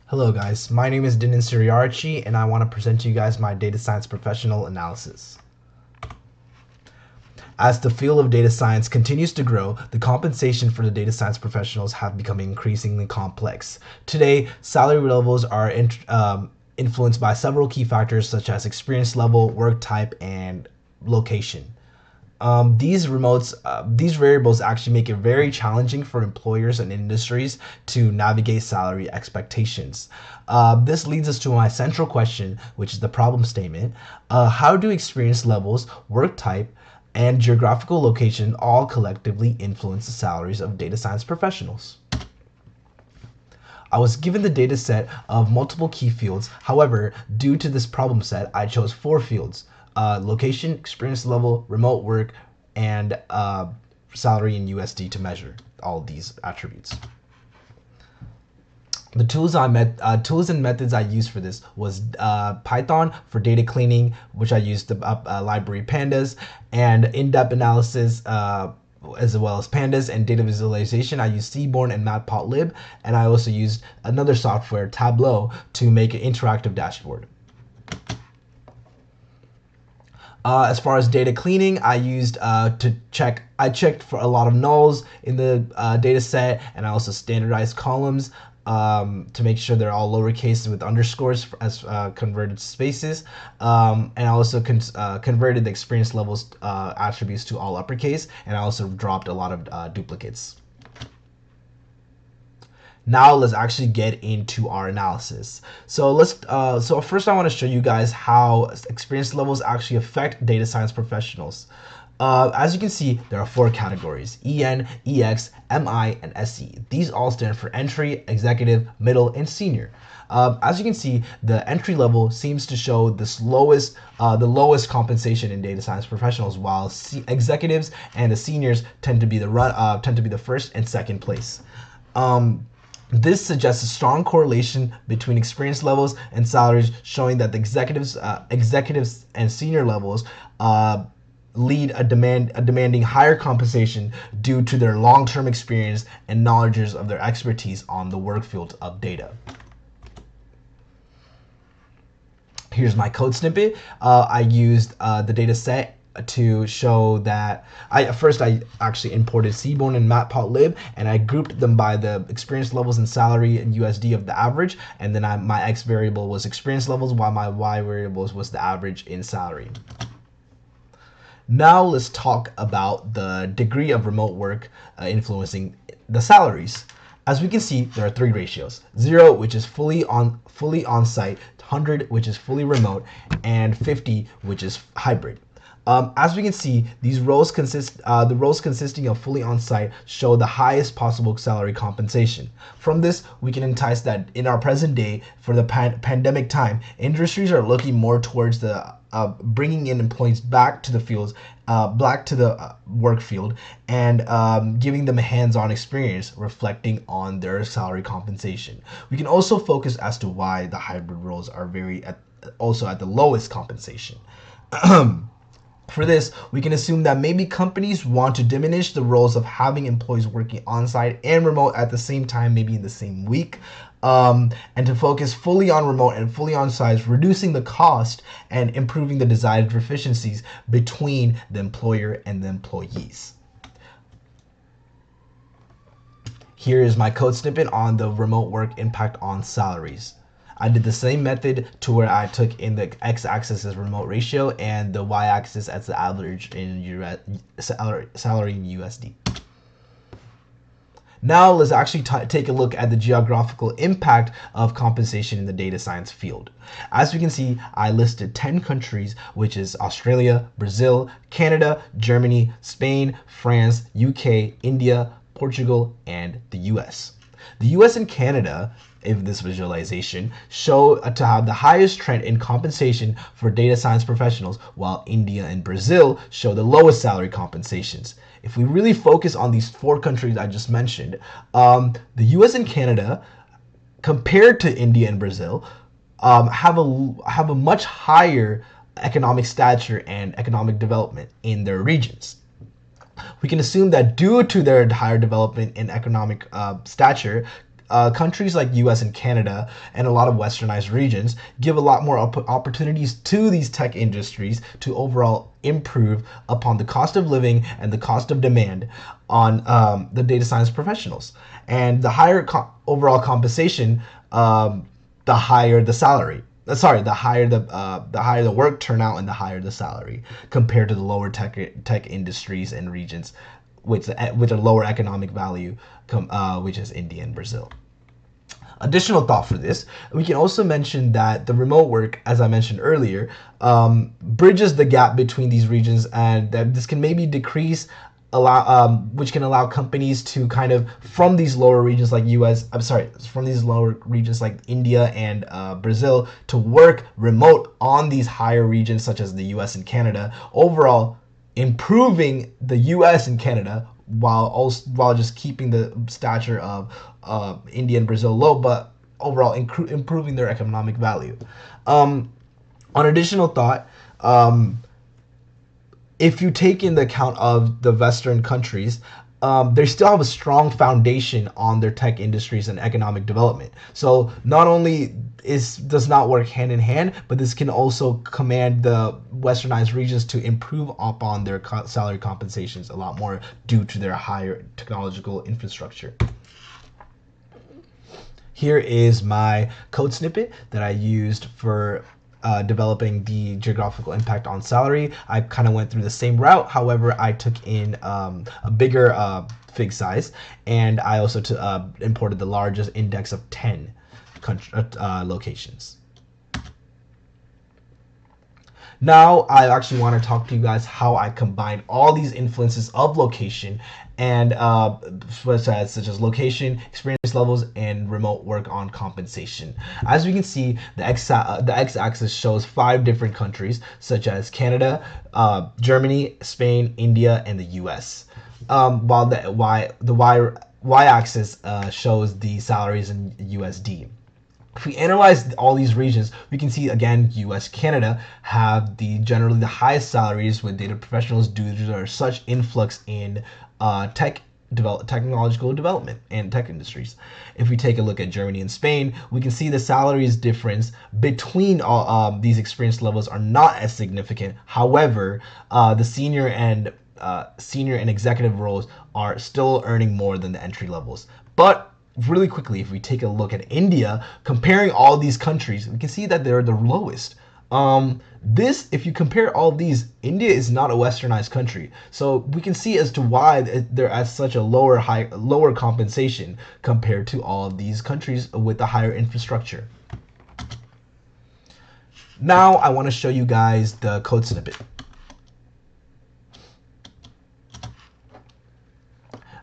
Hello guys, my name is Dinan Sooriyaarachchi and I want to present to you guys my data science professional analysis. As the field of data science continues to grow, the compensation for the data science professionals have become increasingly complex. Today, salary levels are influenced by several key factors such as experience level, work type, and location. These variables actually make it very challenging for employers and industries to navigate salary expectations. This leads us to my central question, which is the problem statement. How do experience levels, work type, and geographical location all collectively influence the salaries of data science professionals? I was given the data set of multiple key fields. However, due to this problem set, I chose 4 fields: location, experience level, remote work, and salary in USD to measure all of these attributes. The tools and methods I used for this was Python for data cleaning, which I used the library pandas, and in-depth analysis as well as pandas, and data visualization I used Seaborn and Matplotlib, and I also used another software, Tableau, to make an interactive dashboard. As far as data cleaning, I used I checked for a lot of nulls in the data set, and I also standardized columns to make sure they're all lowercase with underscores as converted spaces. And I also converted the experience levels attributes to all uppercase, and I also dropped a lot of duplicates. Now let's actually get into our analysis. So first I want to show you guys how experience levels actually affect data science professionals. As you can see, there are 4 categories: EN, EX, MI, and SE. These all stand for entry, executive, middle, and senior. As you can see, the entry level seems to show the lowest compensation in data science professionals, while executives and the seniors tend to be the first and second place. This suggests a strong correlation between experience levels and salaries, showing that the executives and senior levels lead demanding higher compensation due to their long-term experience and knowledges of their expertise on the work field of data. Here's my code snippet. I used the data set to show that I actually imported Seaborn and Matplotlib, and I grouped them by the experience levels and salary in USD of the average, and then my X variable was experience levels, while my Y variables was the average in salary. Now let's talk about the degree of remote work influencing the salaries. As we can see, there are 3 ratios: 0, which is fully on-site; 100, which is fully remote; and 50, which is hybrid. As we can see, the roles consisting of fully on-site show the highest possible salary compensation. From this, we can entice that in our present day, for the pandemic time, industries are looking more towards the bringing in employees back to the fields, back to the work field, and giving them a hands-on experience, reflecting on their salary compensation. We can also focus as to why the hybrid roles are also at the lowest compensation. For this, we can assume that maybe companies want to diminish the roles of having employees working on-site and remote at the same time, maybe in the same week, and to focus fully on remote and fully on-site, reducing the cost and improving the desired efficiencies between the employer and the employees. Here is my code snippet on the remote work impact on salaries. I did the same method to where I took in the x-axis as remote ratio and the y-axis as the average in salary in USD. Now let's actually take a look at the geographical impact of compensation in the data science field. As we can see, I listed 10 countries, which is Australia, Brazil, Canada, Germany, Spain, France, UK, India, Portugal, and the US. The US and Canada, in this visualization, show to have the highest trend in compensation for data science professionals, while India and Brazil show the lowest salary compensations. If we really focus on these 4 countries I just mentioned, the US and Canada, compared to India and Brazil, have a much higher economic stature and economic development in their regions. We can assume that due to their higher development in economic stature, countries like US and Canada and a lot of westernized regions give a lot more opportunities to these tech industries to overall improve upon the cost of living and the cost of demand on the data science professionals. And the higher overall compensation, the higher the salary. Sorry, the higher the work turnout and the higher the salary compared to the lower tech industries and regions, with a lower economic value, which is India and Brazil. Additional thought for this, we can also mention that the remote work, as I mentioned earlier, bridges the gap between these regions, and that this can maybe decrease which can allow companies to kind of from these lower regions like from these lower regions like India and Brazil to work remote on these higher regions such as the US and Canada, overall improving the US and Canada while just keeping the stature of India and Brazil low, but overall improving their economic value. On additional thought, if you take in the account of the Western countries, they still have a strong foundation on their tech industries and economic development. So not only does not work hand in hand, but this can also command the westernized regions to improve upon their salary compensations a lot more due to their higher technological infrastructure. Here is my code snippet that I used for developing the geographical impact on salary. I kind of went through the same route. However, I took in a bigger fig size, and I also imported the largest index of 10 locations. Now, I actually want to talk to you guys how I combined all these influences of location and such as location, experience levels, and remote work on compensation. As we can see, the x-axis shows 5 different countries such as Canada, Germany, Spain, India, and the US. While the y-axis shows the salaries in USD. If we analyze all these regions, we can see again US, Canada have generally the highest salaries with data professionals due to their such influx in technological development and tech industries. If we take a look at Germany and Spain, we can see the salaries difference between all these experience levels are not as significant. However, the senior and executive roles are still earning more than the entry levels. But really quickly, if we take a look at India, comparing all these countries, we can see that they're the lowest. If you compare all these, India is not a westernized country. So we can see as to why they're at such a lower compensation compared to all of these countries with a higher infrastructure. Now I want to show you guys the code snippet.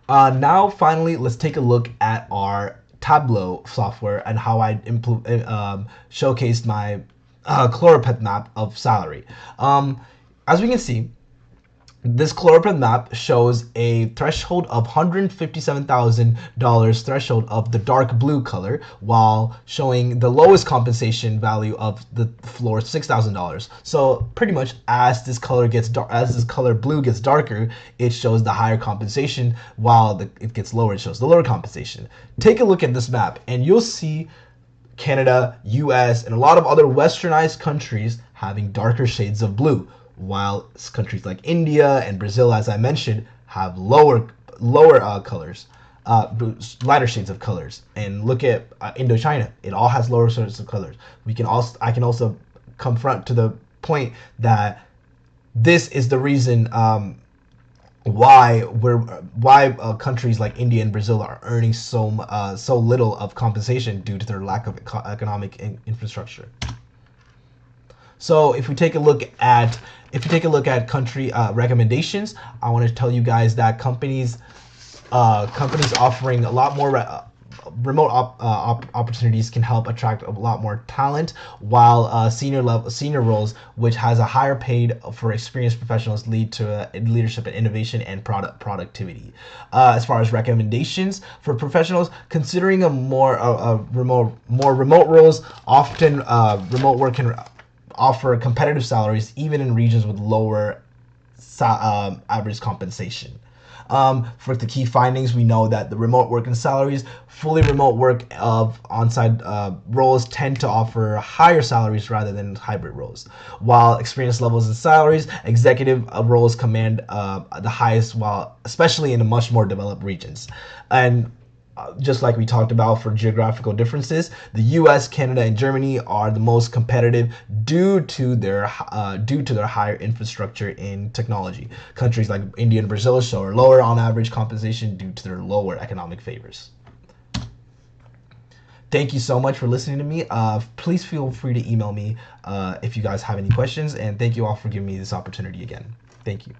Now, finally, let's take a look at our Tableau software and how I showcased my chloropeth map of salary. As we can see, this chloropeth map shows a threshold of $157,000 threshold of the dark blue color, while showing the lowest compensation value of the floor $6,000. So pretty much as this color blue gets darker, it shows the higher compensation, while it gets lower, it shows the lower compensation. Take a look at this map and you'll see Canada, US, and a lot of other westernized countries having darker shades of blue, while countries like India and Brazil, as I mentioned, have lower colors, lighter shades of colors. And look at Indochina; it all has lower sorts of colors. I can also confront to the point that this is the reason why countries like India and Brazil are earning so little of compensation due to their lack of economic infrastructure. So if we take a look at country recommendations, I want to tell you guys that companies offering a lot more remote opportunities can help attract a lot more talent, while senior roles, which has a higher paid for experienced professionals, lead to leadership and innovation and productivity. As far as recommendations for professionals considering more remote roles, often remote work can offer competitive salaries even in regions with lower average compensation. For the key findings, we know that the remote work and salaries, fully remote work of on-site roles tend to offer higher salaries rather than hybrid roles, while experience levels and salaries, executive roles command the highest, while especially in the much more developed regions. And just like we talked about for geographical differences, the U.S., Canada, and Germany are the most competitive due to their higher infrastructure in technology. Countries like India and Brazil show lower on average compensation due to their lower economic favors. Thank you so much for listening to me. Please feel free to email me if you guys have any questions, and thank you all for giving me this opportunity again. Thank you.